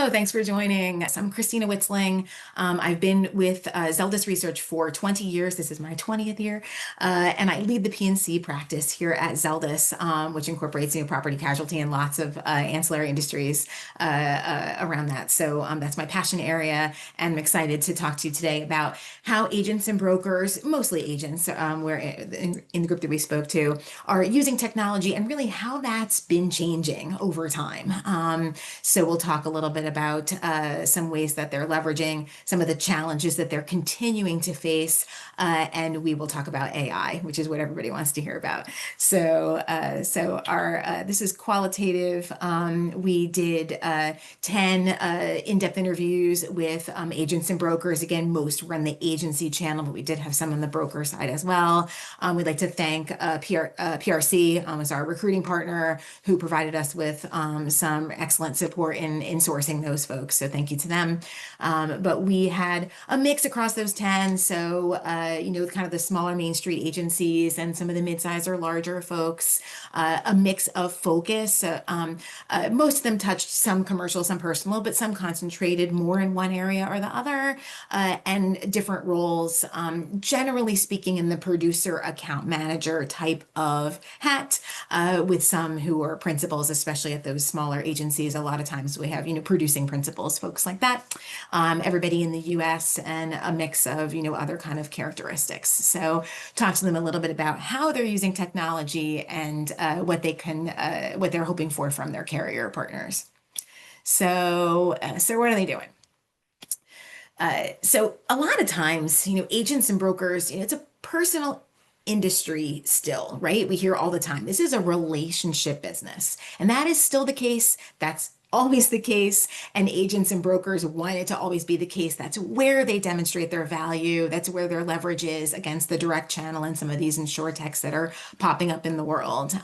Hello, thanks for joining. So I'm Kristina Witzling. I've been with Zeldis Research for 20 years. This is my 20th year. And I lead the P&C practice here at Zeldis, which incorporates property casualty and lots of ancillary industries around that. So that's my passion area. And I'm excited to talk to you today about how agents and brokers, mostly agents, where in the group that we spoke to, are using technology and really how that's been changing over time. So we'll talk a little bit about some ways that they're leveraging some of the challenges that they're continuing to face, and we will talk about AI, which is what everybody wants to hear about. So our this is qualitative. We did 10 in-depth interviews with agents and brokers. Again, most run the agency channel, but we did have some on the broker side as well. We'd like to thank PRC as our recruiting partner who provided us with some excellent support in sourcing those folks. So thank you to them. But we had a mix across those 10. So, kind of the smaller Main Street agencies and some of the mid-size or larger folks, a mix of focus. Most of them touched some commercial, some personal, but some concentrated more in one area or the other, and different roles, generally speaking in the producer account manager type of hat, with some who are principals, especially at those smaller agencies. A lot of times we have, producing principals, folks like that, everybody in the US, and a mix of, other kind of characteristics. So talk to them a little bit about how they're using technology and what they're hoping for from their carrier partners. So what are they doing? So a lot of times, agents and brokers, it's a personal industry still, right? We hear all the time, this is a relationship business. And that is still the case. That's always the case. And agents and brokers want it to always be the case. That's where they demonstrate their value. That's where their leverage is against the direct channel and some of these insurtechs that are popping up in the world.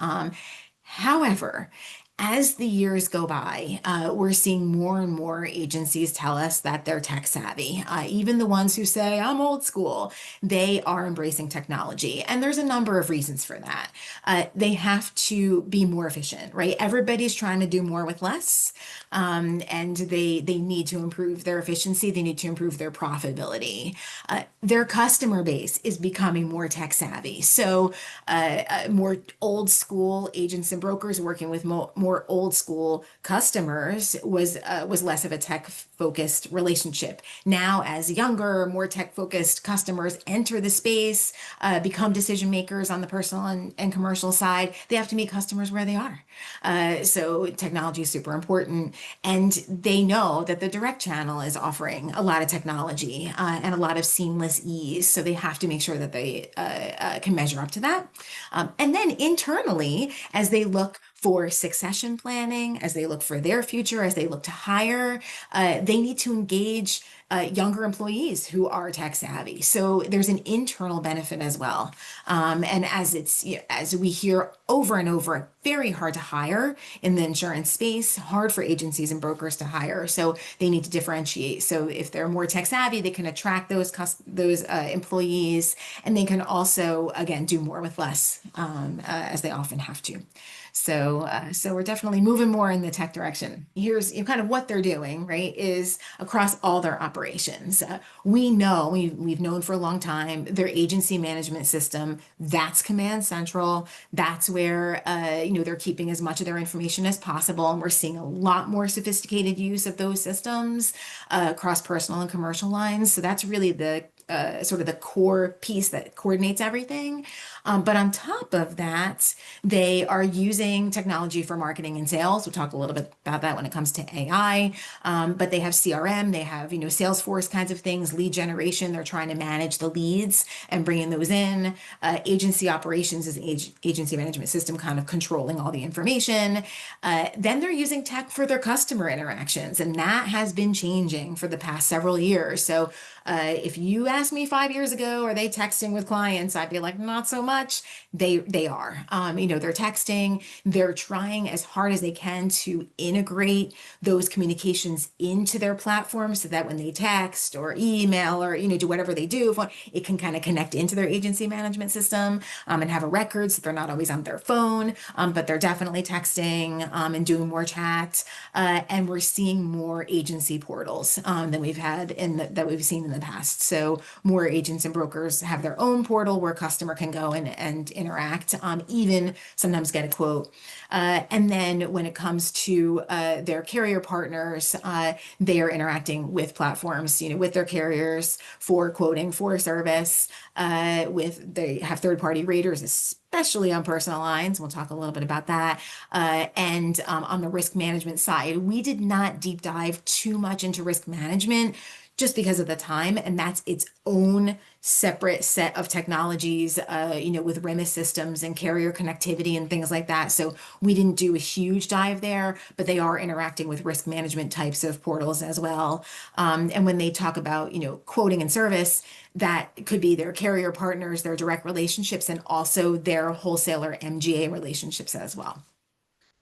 However, as the years go by, we're seeing more and more agencies tell us that they're tech savvy. Even the ones who say, I'm old school, they are embracing technology. And there's a number of reasons for that. They have to be more efficient, right? Everybody's trying to do more with less. And they need to improve their efficiency. They need to improve their profitability. Their customer base is becoming more tech savvy. So more old school agents and brokers working with more old school customers was less of a tech focused relationship. Now, as younger, more tech focused customers enter the space, become decision makers on the personal and commercial side, they have to meet customers where they are. So technology is super important. And they know that the direct channel is offering a lot of technology and a lot of seamless ease. So they have to make sure that they can measure up to that. And then internally, as they look for succession planning, as they look for their future, as they look to hire, they need to engage younger employees who are tech savvy. So there's an internal benefit as well. And as we hear over and over, very hard to hire in the insurance space, hard for agencies and brokers to hire. So they need to differentiate. So if they're more tech savvy, they can attract those employees, and they can also, again, do more with less, as they often have to. So we're definitely moving more in the tech direction. Here's kind of what they're doing, right, is across all their operations. We've known for a long time, their agency management system, that's Command Central. That's where, they're keeping as much of their information as possible. And we're seeing a lot more sophisticated use of those systems across personal and commercial lines. So that's really the sort of the core piece that coordinates everything. But on top of that, they are using technology for marketing and sales. We'll talk a little bit about that when it comes to AI. But they have CRM, they have, Salesforce kinds of things, lead generation. They're trying to manage the leads and bringing those in. Agency operations is an agency management system kind of controlling all the information. Then they're using tech for their customer interactions. And that has been changing for the past several years. So if you asked me 5 years ago, are they texting with clients? I'd be like, not so much. much, they are. They're texting, they're trying as hard as they can to integrate those communications into their platform so that when they text or email or do whatever they do, it can kind of connect into their agency management system, and have a record so they're not always on their phone, but they're definitely texting, and doing more chat. And we're seeing more agency portals, than that we've seen in the past. So more agents and brokers have their own portal where customer can go and interact, even sometimes get a quote. And then when it comes to their carrier partners, they are interacting with platforms, with their carriers for quoting, for service. They have third-party raters, especially on personal lines. We'll talk a little bit about that. And on the risk management side, we did not deep dive too much into risk management just because of the time, and that's its own separate set of technologies, with REMIS systems and carrier connectivity and things like that. So we didn't do a huge dive there, but they are interacting with risk management types of portals as well. And when they talk about, quoting and service, that could be their carrier partners, their direct relationships, and also their wholesaler MGA relationships as well.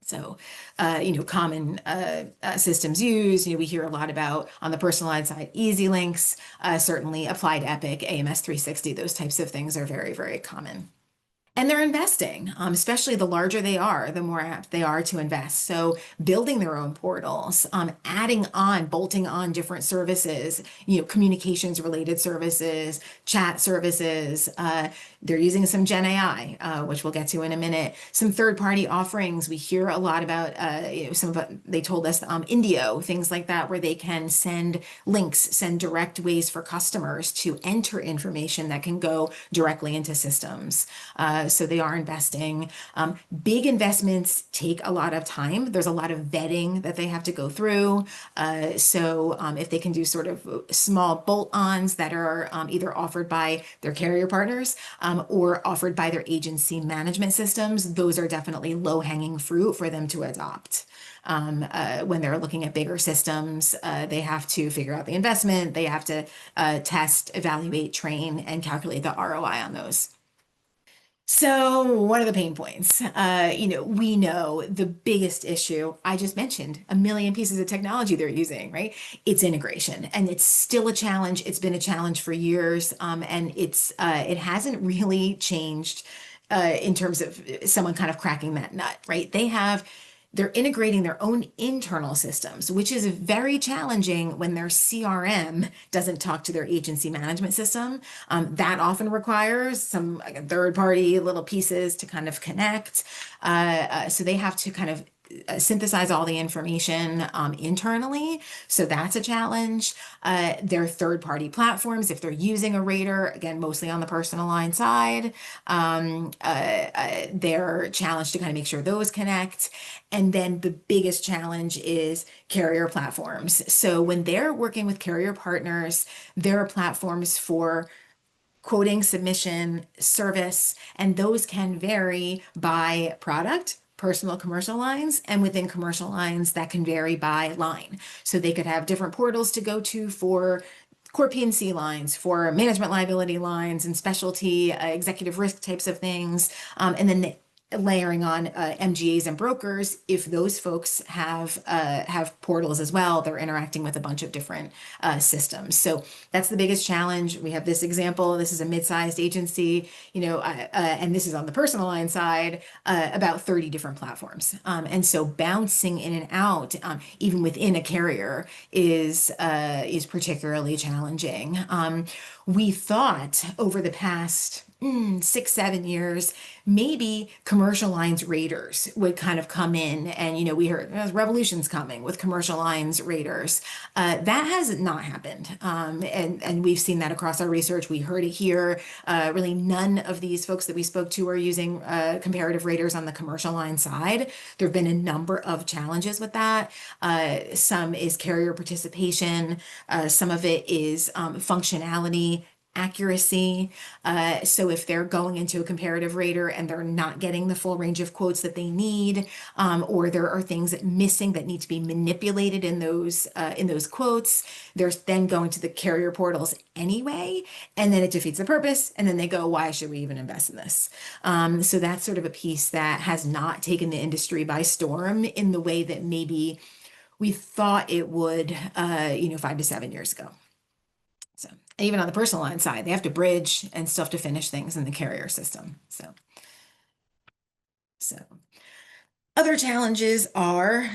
So, common systems used, we hear a lot about on the personal line side, Easy Links, certainly Applied Epic, AMS 360, those types of things are very, very common. And they're investing, especially the larger they are, the more apt they are to invest. So building their own portals, bolting on different services, communications related services, chat services. They're using some GenAI, which we'll get to in a minute. Some third-party offerings. We hear a lot about, they told us Indio, things like that, where they can send links, send direct ways for customers to enter information that can go directly into systems. So they are investing. Big investments take a lot of time. There's a lot of vetting that they have to go through. So if they can do sort of small bolt-ons that are either offered by their carrier partners, or offered by their agency management systems, those are definitely low-hanging fruit for them to adopt. When they're looking at bigger systems, they have to figure out the investment. They have to test, evaluate, train, and calculate the ROI on those. So what are the pain points? We know the biggest issue, I just mentioned, a million pieces of technology they're using, right? It's integration, and it's still a challenge. It's been a challenge for years, and it hasn't really changed in terms of someone kind of cracking that nut, right? They're integrating their own internal systems, which is very challenging when their CRM doesn't talk to their agency management system. That often requires some third-party little pieces to kind of connect. So they have to kind of synthesize all the information internally. So that's a challenge. Their third-party platforms, if they're using a rater, again, mostly on the personal line side, they're challenged to kind of make sure those connect. And then the biggest challenge is carrier platforms. So when they're working with carrier partners, there are platforms for quoting, submission, service, and those can vary by product, personal commercial lines, and within commercial lines that can vary by line. So they could have different portals to go to for core P&C lines, for management liability lines and specialty executive risk types of things. And then layering on MGAs and brokers, if those folks have portals as well, they're interacting with a bunch of different systems. So that's the biggest challenge. We have this example. This is a mid-sized agency, and this is on the personal line side, about 30 different platforms. And so bouncing in and out, even within a carrier, is particularly challenging. We thought over the past 6-7 years, maybe commercial lines raters would kind of come in, and we heard revolution's coming with commercial lines raters. That has not happened, and we've seen that across our research. We heard it here. Really, none of these folks that we spoke to are using comparative raters on the commercial line side. There have been a number of challenges with that. Some is carrier participation. Some of it is functionality. accuracy. So if they're going into a comparative rater and they're not getting the full range of quotes that they need, or there are things missing that need to be manipulated in those quotes, they're then going to the carrier portals anyway, and then it defeats the purpose. And then they go, why should we even invest in this? So that's sort of a piece that has not taken the industry by storm in the way that maybe we thought it would, 5 to 7 years ago. So even on the personal line side, they have to bridge and stuff to finish things in the carrier system. So other challenges are,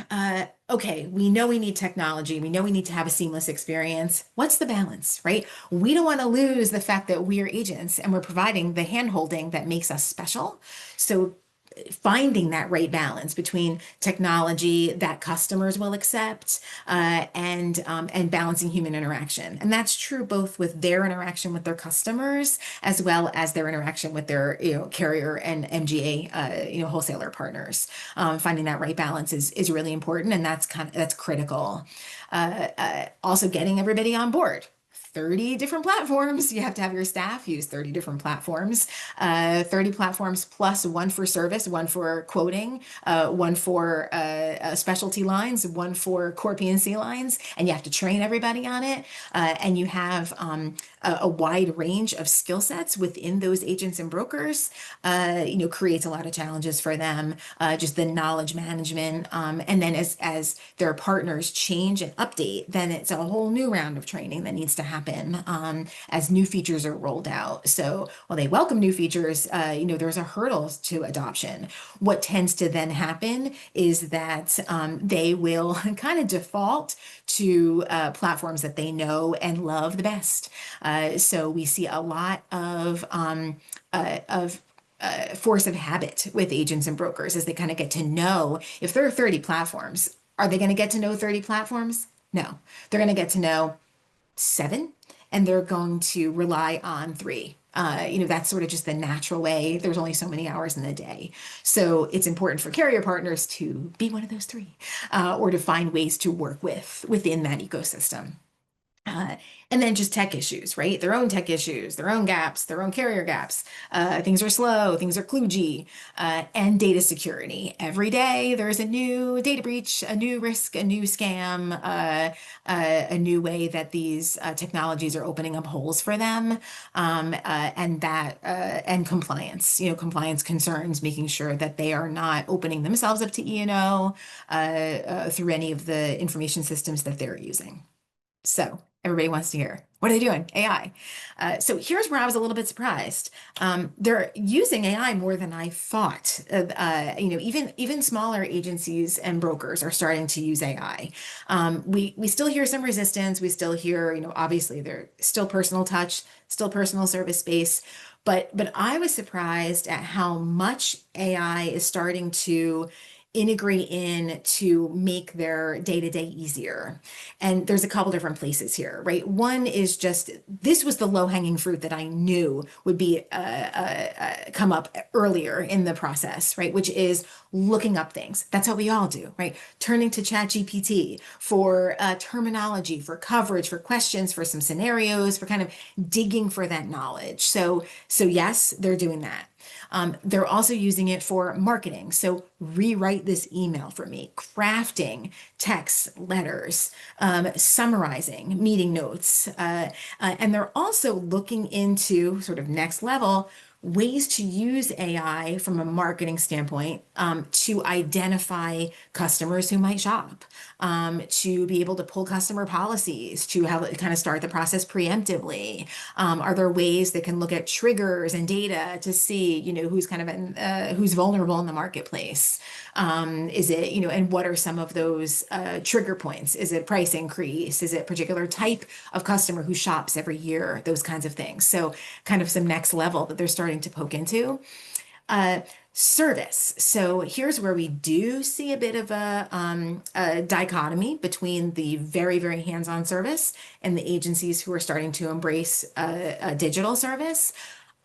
okay, we know we need technology. We know we need to have a seamless experience. What's the balance, right? We don't want to lose the fact that we are agents and we're providing the handholding that makes us special. So finding that right balance between technology that customers will accept, and balancing human interaction. And that's true both with their interaction with their customers as well as their interaction with their carrier and MGA wholesaler partners. Finding that right balance is really important, and that's critical. Also getting everybody on board. 30 different platforms. You have to have your staff use 30 different platforms, 30 platforms plus one for service, one for quoting, one for specialty lines, one for core P&C lines, and you have to train everybody on it. And you have a wide range of skill sets within those agents and brokers, creates a lot of challenges for them, just the knowledge management. And then as their partners change and update, then it's a whole new round of training that needs to happen as new features are rolled out. So while they welcome new features, there's a hurdle to adoption. What tends to then happen is that they will kind of default to platforms that they know and love the best. So we see a lot of force of habit with agents and brokers as they kind of get to know if there are 30 platforms. Are they going to get to know 30 platforms? No, they're going to get to know 7, and they're going to rely on 3. That's sort of just the natural way. There's only so many hours in the day. So it's important for carrier partners to be one of those 3, or to find ways to work within that ecosystem. And then just tech issues, right? Their own tech issues, their own gaps, their own carrier gaps. Things are slow, things are kludgy, and data security. Every day there's a new data breach, a new risk, a new scam, a new way that these technologies are opening up holes for them, and compliance. Compliance concerns, making sure that they are not opening themselves up to E&O through any of the information systems that they're using. So everybody wants to hear, what are they doing? AI. So here's where I was a little bit surprised. They're using AI more than I thought. Even smaller agencies and brokers are starting to use AI. We still hear some resistance. We still hear, obviously there's still personal touch, still personal service space. But I was surprised at how much AI is starting to integrate in to make their day-to-day easier. And there's a couple different places here, right? One is just, this was the low-hanging fruit that I knew would be come up earlier in the process, right? Which is looking up things. That's what we all do, right? Turning to ChatGPT for terminology, for coverage, for questions, for some scenarios, for kind of digging for that knowledge. So yes, they're doing that. They're also using it for marketing. So rewrite this email for me, crafting texts, letters, summarizing meeting notes. And they're also looking into sort of next level ways to use AI from a marketing standpoint, to identify customers who might shop, to be able to pull customer policies, to have it kind of start the process preemptively. Are there ways that can look at triggers and data to see, who's kind of who's vulnerable in the marketplace? Is it, and what are some of those trigger points? Is it price increase? Is it particular type of customer who shops every year? Those kinds of things. So kind of some next level that they're starting to poke into. Service. So here's where we do see a bit of a dichotomy between the very, very hands-on service and the agencies who are starting to embrace a digital service.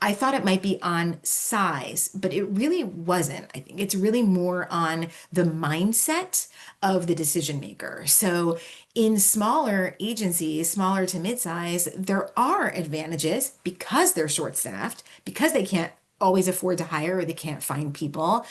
I thought it might be on size, but it really wasn't. I think it's really more on the mindset of the decision maker. So in smaller agencies, smaller to mid-size, there are advantages because they're short-staffed, because they can't always afford to hire or they can't find people,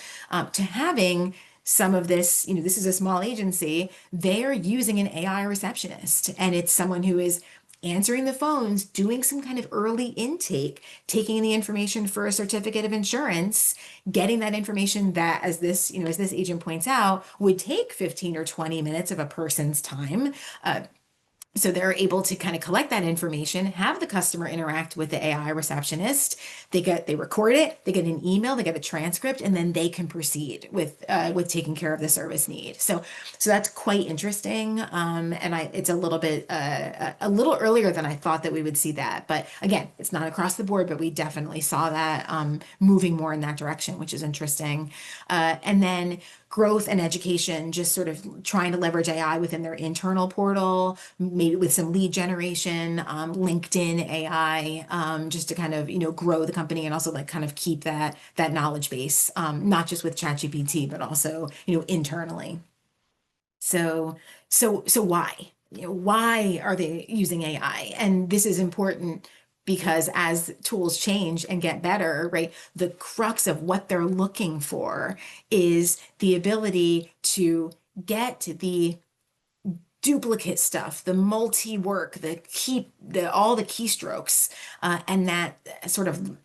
to having some of this, this is a small agency, they're using an AI receptionist, and it's someone who is answering the phones, doing some kind of early intake, taking the information for a certificate of insurance, getting that information that, as this agent points out, would take 15 or 20 minutes of a person's time. So they're able to kind of collect that information, have the customer interact with the AI receptionist. They record it, they get an email, they get a transcript, and then they can proceed with taking care of the service need. So that's quite interesting. And it's a little bit a little earlier than I thought that we would see that. But again, it's not across the board, but we definitely saw that moving more in that direction, which is interesting. And then growth and education, just sort of trying to leverage AI within their internal portal, maybe with some lead generation, LinkedIn AI, just to kind of, grow the company and also like kind of keep that knowledge base, not just with ChatGPT, but also, internally. So why? Why are they using AI? And this is important because as tools change and get better, right, the crux of what they're looking for is the ability to get the duplicate stuff, the multi-work, all the keystrokes, and that sort of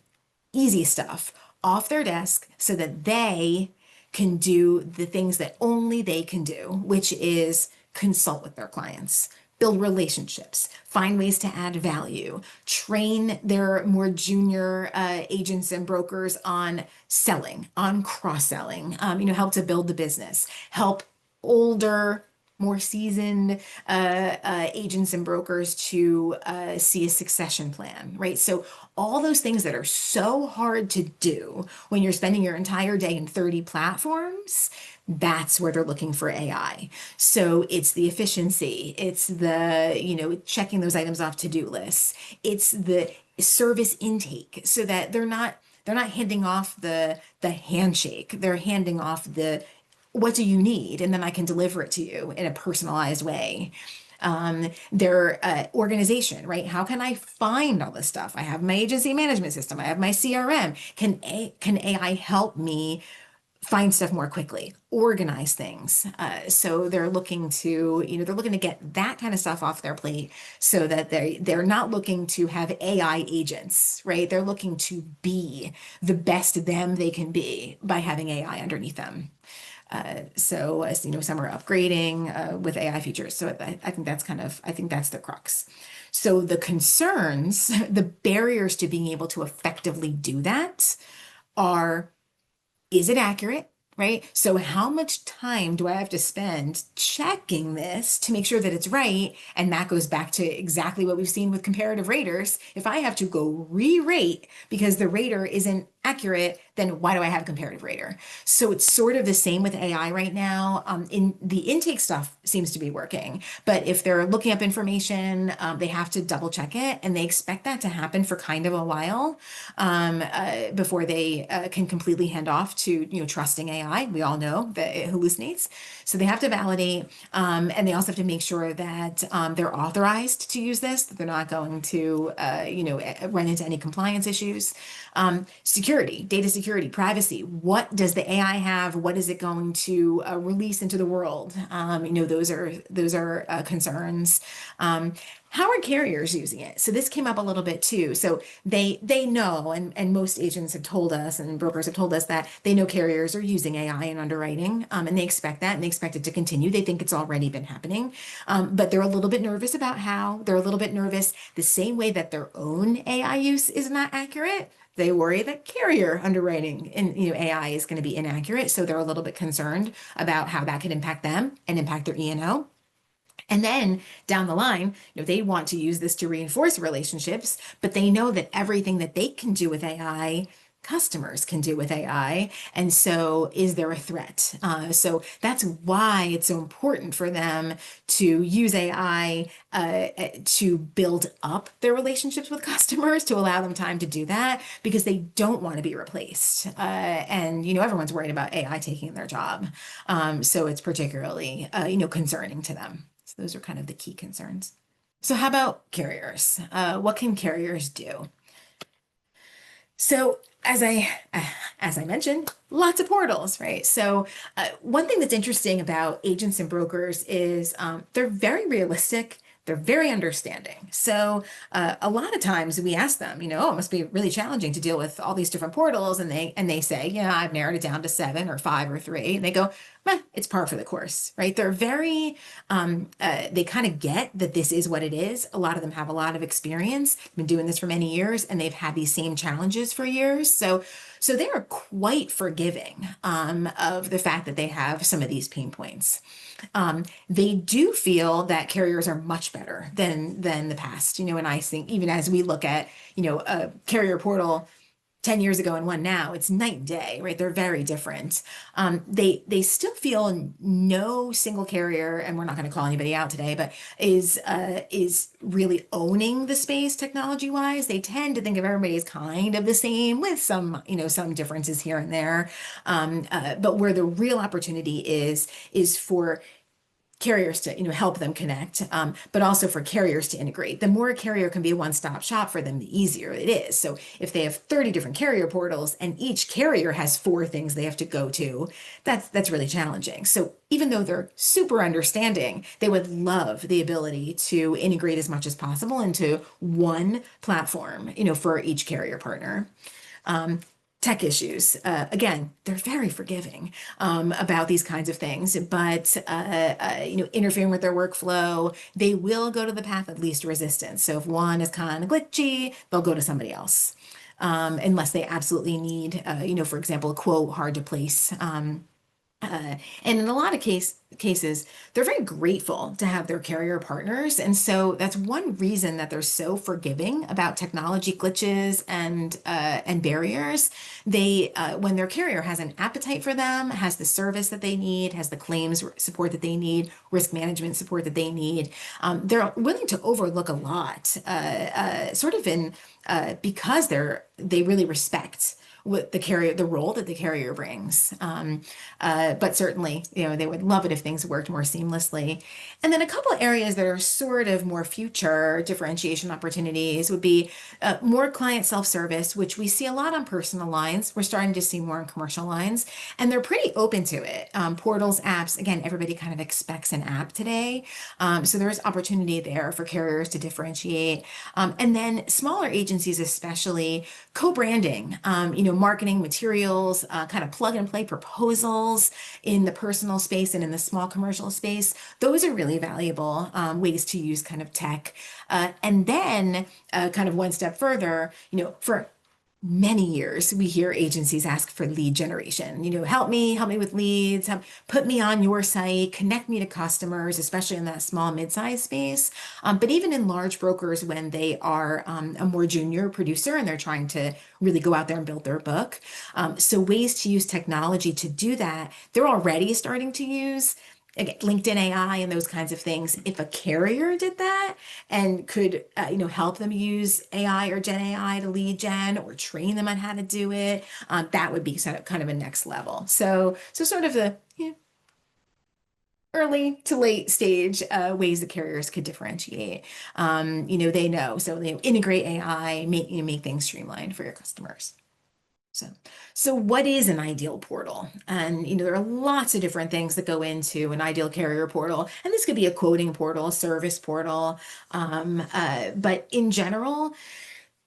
easy stuff off their desk so that they can do the things that only they can do, which is consult with their clients, build relationships, find ways to add value, train their more junior agents and brokers on selling, on cross-selling, help to build the business, help older, more seasoned agents and brokers to see a succession plan, right? So all those things that are so hard to do when you're spending your entire day in 30 platforms, that's where they're looking for AI. So it's the efficiency, it's the, checking those items off to-do lists, it's the service intake so that they're not handing off the handshake, they're handing off the what do you need? And then I can deliver it to you in a personalized way. Their organization, right? How can I find all this stuff? I have my agency management system. I have my CRM. Can AI help me find stuff more quickly, organize things? So they're looking to get that kind of stuff off their plate so that they're not looking to have AI agents, right? They're looking to be the best them they can be by having AI underneath them. So as some are upgrading with AI features. So I think that's the crux. So the concerns, the barriers to being able to effectively do that are, is it accurate? Right? So how much time do I have to spend checking this to make sure that it's right? And that goes back to exactly what we've seen with comparative raters. If I have to go re-rate because the rater isn't accurate, then why do I have comparative rater? So it's sort of the same with AI right now. In the intake stuff seems to be working, but if they're looking up information, they have to double check it, and they expect that to happen for kind of a while before they can completely hand off to trusting AI. We all know that it hallucinates, so they have to validate, and they also have to make sure that they're authorized to use this, that they're not going to run into any compliance issues. Security, data security, privacy. What does the AI have? What is it going to release into the world? Those are concerns. How are carriers using it? So this came up a little bit too. So they know, and most agents have told us, and brokers have told us that they know carriers are using AI in underwriting, and they expect that, and they expect it to continue. They think it's already been happening, but they're a little bit nervous about how. They're a little bit nervous the same way that their own AI use is not accurate. They worry that carrier underwriting and AI is going to be inaccurate, so they're a little bit concerned about how that could impact them and impact their E&O. And then down the line, they want to use this to reinforce relationships, but they know that everything that they can do with AI customers can do with AI. And so is there a threat? So that's why it's so important for them to use AI to build up their relationships with customers, to allow them time to do that, because they don't want to be replaced. And, everyone's worried about AI taking their job. So it's particularly, concerning to them. So those are kind of the key concerns. So how about carriers? What can carriers do? So as I mentioned, lots of portals, right? So one thing that's interesting about agents and brokers is they're very realistic. They're very understanding. So a lot of times we ask them, oh, it must be really challenging to deal with all these different portals, and they say, yeah, I've narrowed it down to 7 or 5 or 3, and they go, it's par for the course, right? They're very, they kind of get that this is what it is. A lot of them have a lot of experience, been doing this for many years, and they've had these same challenges for years. So they are quite forgiving of the fact that they have some of these pain points. They do feel that carriers are much better than the past, and I think even as we look at, a carrier portal 10 years ago and one now, it's night and day, right? They're very different. They still feel no single carrier, and we're not going to call anybody out today, but is really owning the space technology wise. They tend to think of everybody as kind of the same, with some, some differences here and there. But where the real opportunity is for carriers to help them connect, but also for carriers to integrate. The more a carrier can be a one-stop shop for them, the easier it is. So if they have 30 different carrier portals and each carrier has 4 things they have to go to, that's really challenging. So even though they're super understanding, they would love the ability to integrate as much as possible into one platform, for each carrier partner. Tech issues. Again, they're very forgiving about these kinds of things, but interfering with their workflow, they will go to the path of least resistance. So if one is kind of glitchy, they'll go to somebody else, unless they absolutely need, for example, a quote hard to place. And in a lot of cases, they're very grateful to have their carrier partners. And so that's one reason that they're so forgiving about technology glitches and barriers. They, when their carrier has an appetite for them, has the service that they need, has the claims support that they need, risk management support that they need, they're willing to overlook a lot, sort of because they really respect what the role that the carrier brings. But certainly, they would love it if things worked more seamlessly. And then a couple of areas that are sort of more future differentiation opportunities would be more client self-service, which we see a lot on personal lines. We're starting to see more on commercial lines, and they're pretty open to it. Portals, apps, again, everybody kind of expects an app today. So there's opportunity there for carriers to differentiate. And then smaller agencies, especially co-branding, marketing materials, kind of plug and play proposals in the personal space and in the small commercial space. Those are really valuable ways to use kind of tech. And then kind of one step further, for many years, we hear agencies ask for lead generation. Help me with leads, put me on your site, connect me to customers, especially in that small mid-sized space. But even in large brokers, when they are a more junior producer and they're trying to really go out there and build their book. So ways to use technology to do that, they're already starting to use. Again, LinkedIn AI and those kinds of things. If a carrier did that and could, help them use AI or Gen AI to lead gen or train them on how to do it, that would be kind of a next level. So sort of the early to late stage ways the carriers could differentiate. They know, so they integrate AI, make things streamlined for your customers. So what is an ideal portal? And, there are lots of different things that go into an ideal carrier portal. And this could be a quoting portal, a service portal. But in general,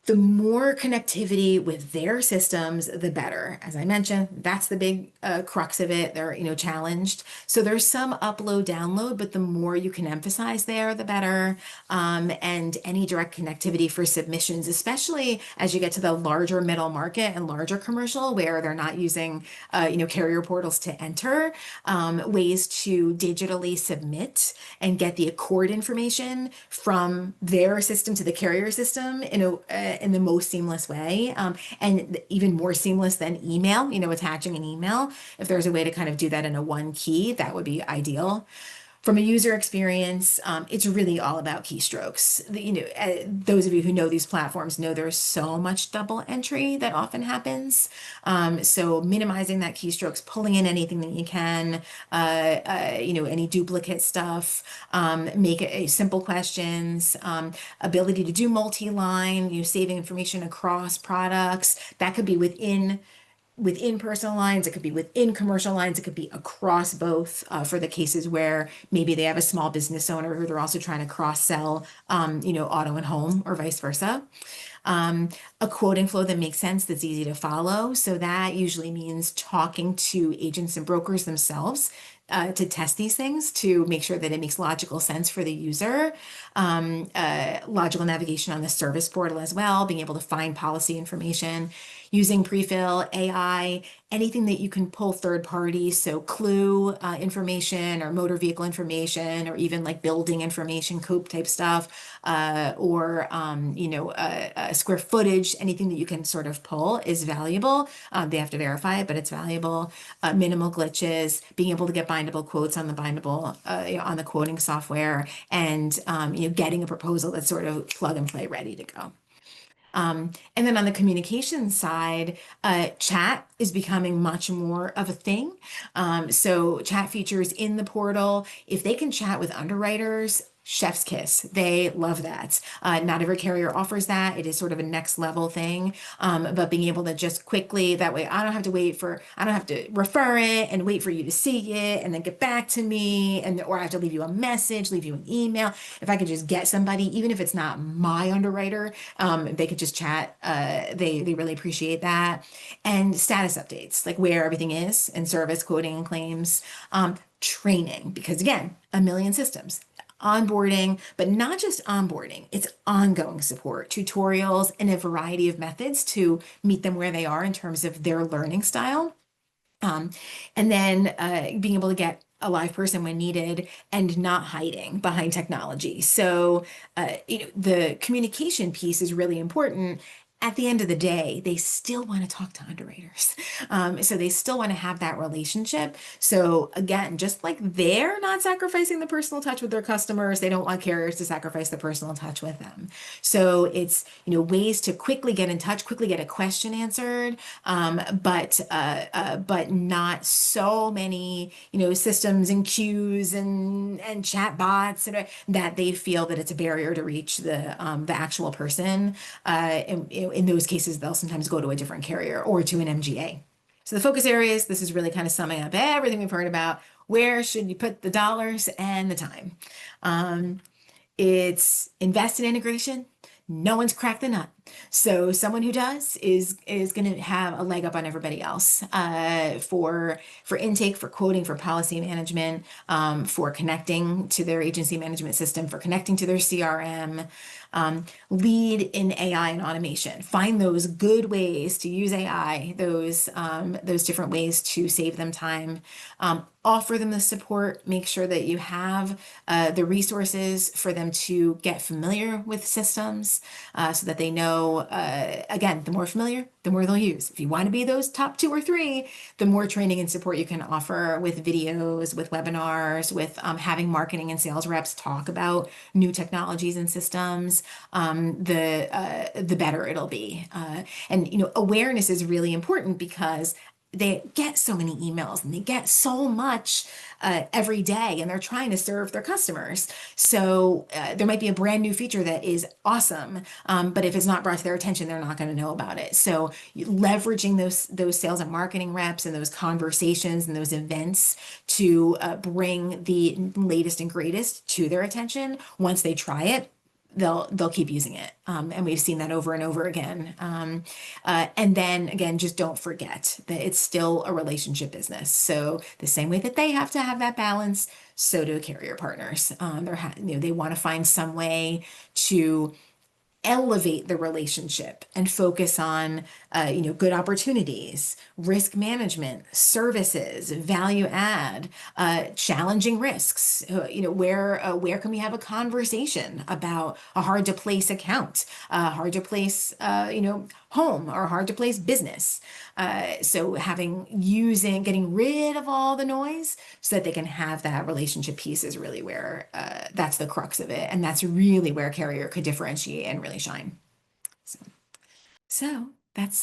the more connectivity with their systems, the better. As I mentioned, that's the big crux of it. They're, challenged. So there's some upload, download, but the more you can emphasize there, the better. And any direct connectivity for submissions, especially as you get to the larger middle market and larger commercial, where they're not using, carrier portals to enter, ways to digitally submit and get the accord information from their system to the carrier system in the most seamless way, and even more seamless than email, attaching an email. If there's a way to kind of do that in a one key, that would be ideal. From a user experience, it's really all about keystrokes. Those of you who know these platforms know there's so much double entry that often happens. So minimizing that keystrokes, pulling in anything that you can, any duplicate stuff, make it simple questions, ability to do multi-line, saving information across products. That could be within personal lines, it could be within commercial lines, it could be across both, for the cases where maybe they have a small business owner who they're also trying to cross sell, auto and home or vice versa. A quoting flow that makes sense, that's easy to follow. So that usually means talking to agents and brokers themselves, to test these things to make sure that it makes logical sense for the user. Logical navigation on the service portal as well, being able to find policy information, using pre-fill, AI, anything that you can pull third parties, so clue information or motor vehicle information, or even like building information, COPE type stuff, or square footage, anything that you can sort of pull is valuable. They have to verify it, but it's valuable. Minimal glitches, being able to get bindable quotes on the on the quoting software, and getting a proposal that's sort of plug and play ready to go. And then on the communication side, chat is becoming much more of a thing. So chat features in the portal, if they can chat with underwriters, chef's kiss. They love that. Not every carrier offers that. It is sort of a next level thing. But being able to just quickly, that way I don't have to refer it and wait for you to see it and then get back to me, or I have to leave you a message, leave you an email. If I could just get somebody, even if it's not my underwriter, they could just chat. They really appreciate that. And status updates, like where everything is in service, quoting and claims, training, because again, a million systems. Onboarding, but not just onboarding, it's ongoing support, tutorials, and a variety of methods to meet them where they are in terms of their learning style. And then being able to get a live person when needed and not hiding behind technology. So, the communication piece is really important. At the end of the day, they still want to talk to underwriters. So they still want to have that relationship. So again, just like they're not sacrificing the personal touch with their customers, they don't want carriers to sacrifice the personal touch with them. So it's, ways to quickly get in touch, quickly get a question answered, but not so many, systems and queues and chat bots that they feel that it's a barrier to reach the actual person. In those cases, they'll sometimes go to a different carrier or to an MGA. So the focus areas, this is really kind of summing up everything we've heard about. Where should you put the dollars and the time? It's invest in integration. No one's cracked the nut. So someone who does is going to have a leg up on everybody else, for intake, for quoting, for policy management, for connecting to their agency management system, for connecting to their CRM. Lead in AI and automation. Find those good ways to use AI, those different ways to save them time. Offer them the support. Make sure that you have the resources for them to get familiar with systems, so that they know, again, the more familiar, the more they'll use. If you want to be those top 2 or 3, the more training and support you can offer with videos, with webinars, with having marketing and sales reps talk about new technologies and systems, the better it'll be. And awareness is really important because they get so many emails and they get so much every day, and they're trying to serve their customers. So there might be a brand new feature that is awesome, but if it's not brought to their attention, they're not going to know about it. So leveraging those sales and marketing reps and those conversations and those events to bring the latest and greatest to their attention. Once they try it, they'll keep using it. And we've seen that over and over again. And then again, just don't forget that it's still a relationship business. So the same way that they have to have that balance, so do carrier partners. They want to find some way to elevate the relationship and focus on good opportunities, risk management, services, value add, challenging risks. Where can we have a conversation about a hard to place account, hard to place, home or hard to place business. So getting rid of all the noise so that they can have that relationship piece is really where that's the crux of it. And that's really where Carrier could differentiate and really shine. So, so that's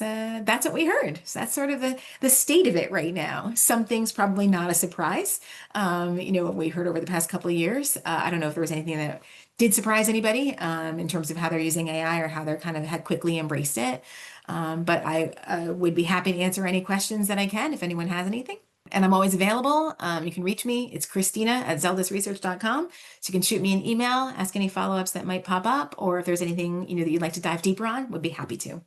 what we heard. So that's sort of the state of it right now. Something's probably not a surprise. What we heard over the past couple of years. I don't know if there was anything that did surprise anybody in terms of how they're using AI or how they're kind of had quickly embraced it. But I would be happy to answer any questions that I can if anyone has anything. And I'm always available. You can reach me. It's Kristina@zeldisresearch.com. So you can shoot me an email, ask any follow-ups that might pop up, or if there's anything, that you'd like to dive deeper on, would be happy to.